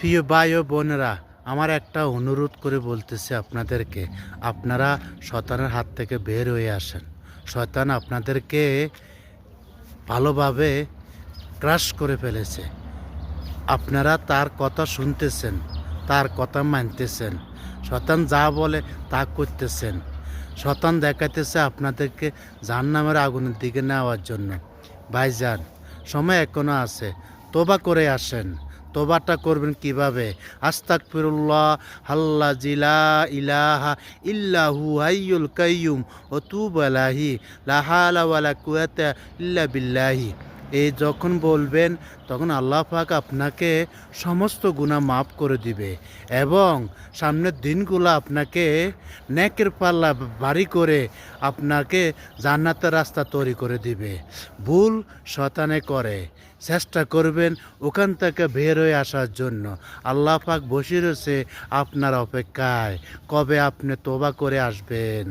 প্রিয় ভাই ও বোনেরা, আমার একটা অনুরোধ করে বলতেছি আপনাদেরকে, আপনারা শয়তানের হাত থেকে বের হয়ে আসেন। শয়তান আপনাদেরকে ভালোভাবে ক্রাশ করে ফেলেছে। আপনারা তার কথা শুনতেছেন, তার কথা মানতেছেন, শয়তান যা বলে তা করতেছেন। শয়তান দেখাইতেছে আপনাদেরকে জাহান্নামের আগুনের দিকে নেওয়ার জন্য। ভাইজান, সময় এখনো আছে, তোবা করে আসেন। তোবাটা করবেন কিভাবে? আস্তাগফিরুল্লাহ আল্লাযী লা ইলাহা ইল্লাহু হাইয়ুল কাইয়্যুম ওয়া তুবু ইলাইহি লা হাওলা ওয়ালা কুওয়াতা ইল্লা বিল্লাহি। এই যখন বলবেন তখন আল্লাহ পাক আপনাকে সমস্ত গুনাহ মাফ করে দিবে এবং সামনের দিনগুলো আপনাকে নেকের পাল্লা ভারী করে আপনাকে জান্নাতের রাস্তা তৈরি করে দিবে। ভুল শয়তানে করে, চেষ্টা করবেন ওখান থেকে বের হয়ে আসার জন্য। আল্লাহ পাক বসে রয়েছে আপনার অপেক্ষায়, কবে আপনি তোবা করে আসবেন।